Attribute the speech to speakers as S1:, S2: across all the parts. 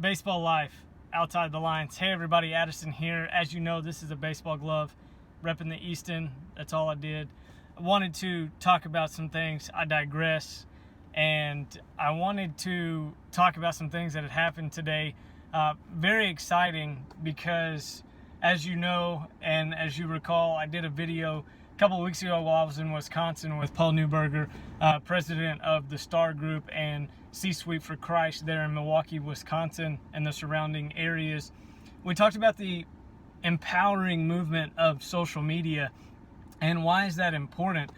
S1: Baseball life outside the lines. Hey everybody, Addison here. As you know, this is a baseball glove, repping the Easton. That's all I did. I wanted to talk about some things. I digress. And I wanted to talk about some things that had happened today. Very exciting because, as you know, and as you recall, I did a video a couple of weeks ago while I was in Wisconsin with Paul Newberger, president of the Star Group and C-Suite for Christ there in Milwaukee, Wisconsin, and the surrounding areas. We talked about the empowering movement of social media and why is that important.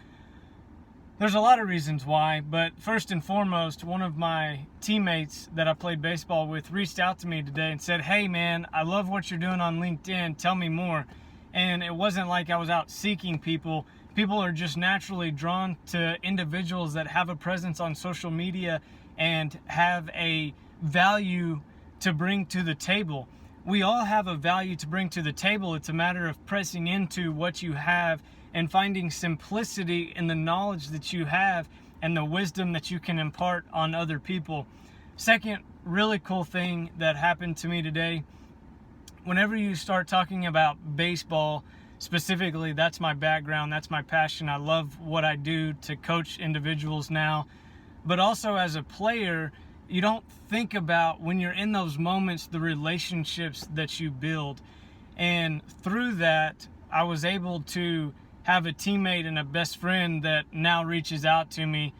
S1: There's a lot of reasons why, but first and foremost, one of my teammates that I played baseball with reached out to me today and said, "Hey man, I love what you're doing on LinkedIn. Tell me more." And it wasn't like I was out seeking people. People are just naturally drawn to individuals that have a presence on social media and have a value to bring to the table. We all have a value to bring to the table. It's a matter of pressing into what you have and finding simplicity in the knowledge that you have and the wisdom that you can impart on other people. Second really cool thing that happened to me today, whenever you start talking about baseball, specifically, that's my background, that's my passion. I love what I do to coach individuals now. But also as a player, you don't think about, when you're in those moments, the relationships that you build. And through that, I was able to have a teammate and a best friend that now reaches out to me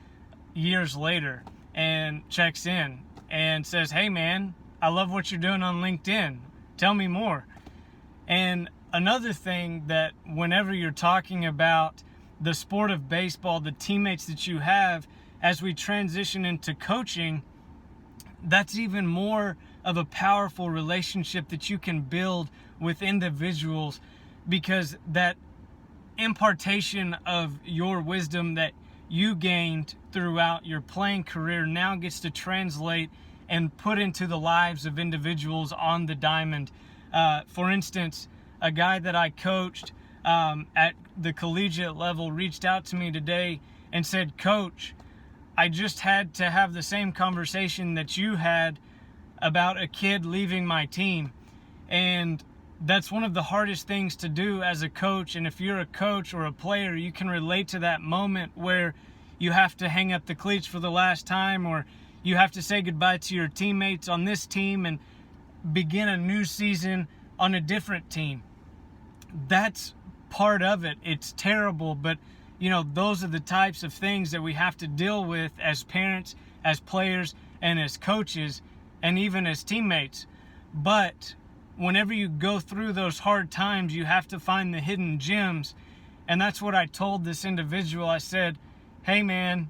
S1: years later and checks in and says, "Hey man, I love what you're doing on LinkedIn. Tell me more." And another thing that whenever you're talking about the sport of baseball, the teammates that you have, as we transition into coaching, that's even more of a powerful relationship that you can build with individuals, because that impartation of your wisdom that you gained throughout your playing career now gets to translate and put into the lives of individuals on the diamond. For instance, a guy that I coached at the collegiate level reached out to me today and said, "Coach, I just had to have the same conversation that you had about a kid leaving my team." And that's one of the hardest things to do as a coach. And if you're a coach or a player, you can relate to that moment where you have to hang up the cleats for the last time, or you have to say goodbye to your teammates on this team and begin a new season on a different team. That's part of it. It's terrible, but those are the types of things that we have to deal with as parents, as players, and as coaches, and even as teammates. But whenever you go through those hard times, you have to find the hidden gems. And that's what I told this individual. I said, "Hey man,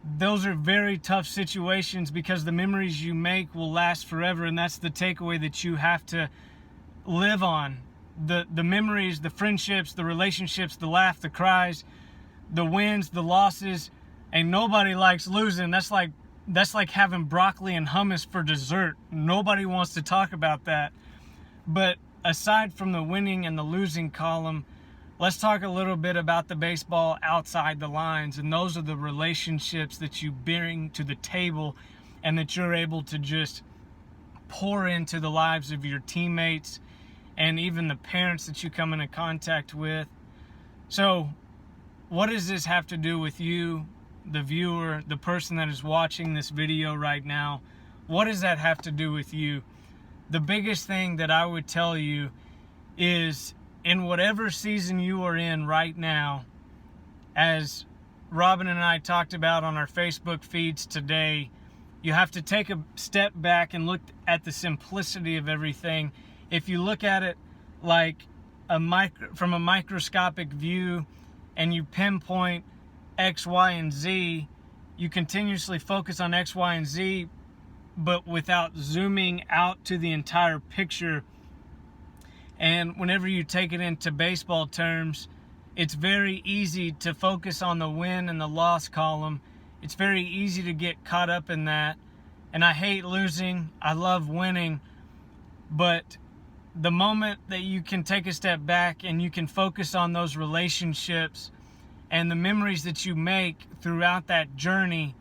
S1: those are very tough situations because the memories you make will last forever." And that's the takeaway that you have to live on. The memories, the friendships, the relationships, the laugh, the cries, the wins, the losses. And nobody likes losing. That's like having broccoli and hummus for dessert. Nobody wants to talk about that. But aside from the winning and the losing column, let's talk a little bit about the baseball outside the lines. And those are the relationships that you bring to the table and that you're able to just pour into the lives of your teammates and even the parents that you come into contact with. So what does this have to do with you, the viewer, the person that is watching this video right now? What does that have to do with you? The biggest thing that I would tell you is, in whatever season you are in right now, as Robin and I talked about on our Facebook feeds today, you have to take a step back and look at the simplicity of everything. If you look at it like from a microscopic view and you pinpoint X, Y, and Z, you continuously focus on X, Y, and Z, but without zooming out to the entire picture. And whenever you take it into baseball terms, it's very easy to focus on the win and the loss column. It's very easy to get caught up in that. And I hate losing. I love winning. But the moment that you can take a step back and you can focus on those relationships and the memories that you make throughout that journey,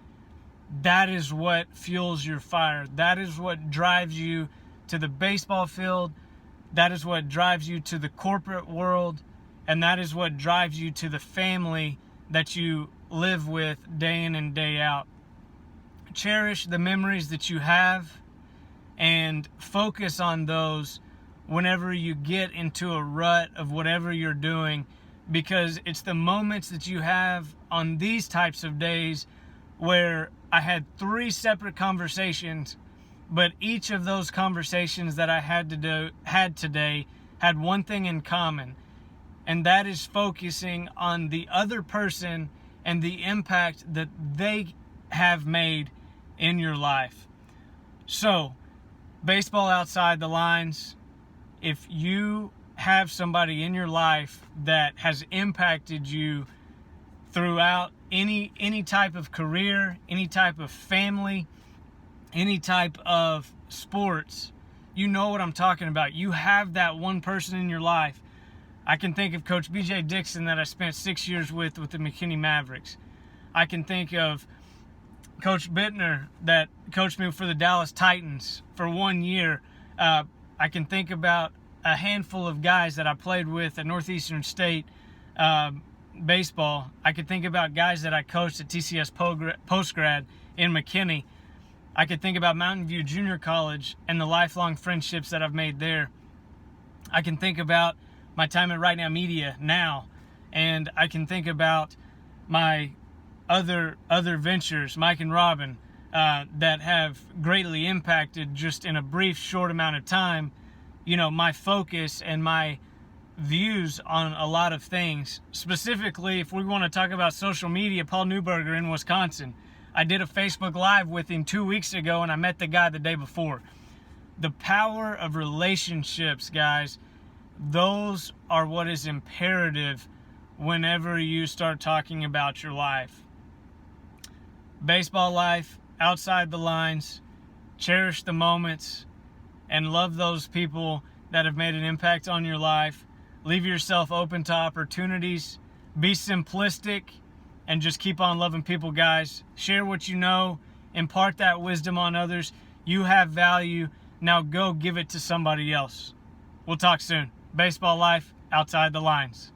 S1: that is what fuels your fire. That is what drives you to the baseball field. That is what drives you to the corporate world. And that is what drives you to the family that you live with day in and day out. Cherish the memories that you have and focus on those whenever you get into a rut of whatever you're doing, because it's the moments that you have on these types of days where I had 3 separate conversations, but each of those conversations that I had today had one thing in common, and that is focusing on the other person and the impact that they have made in your life. So, baseball outside the lines, if you have somebody in your life that has impacted you throughout any type of career, any type of family, any type of sports, you know what I'm talking about. You have that one person in your life. I can think of Coach BJ Dixon that I spent 6 years with the McKinney Mavericks. I can think of Coach Bittner that coached me for the Dallas Titans for 1 year. I can think about a handful of guys that I played with at Northeastern State baseball. I could think about guys that I coached at TCS Postgrad in McKinney. I could think about Mountain View Junior College and the lifelong friendships that I've made there. I can think about my time at Right Now Media now, and I can think about my other ventures, Mike and Robin, that have greatly impacted just in a brief, short amount of time, my focus and my views on a lot of things. Specifically, if we want to talk about social media, Paul Newberger in Wisconsin. I did a Facebook Live with him 2 weeks ago, and I met the guy the day before. The power of relationships, guys, those are what is imperative whenever you start talking about your life. Baseball life, outside the lines, cherish the moments, and love those people that have made an impact on your life. Leave yourself open to opportunities. Be simplistic and just keep on loving people, guys. Share what you know. Impart that wisdom on others. You have value. Now go give it to somebody else. We'll talk soon. Baseball life, outside the lines.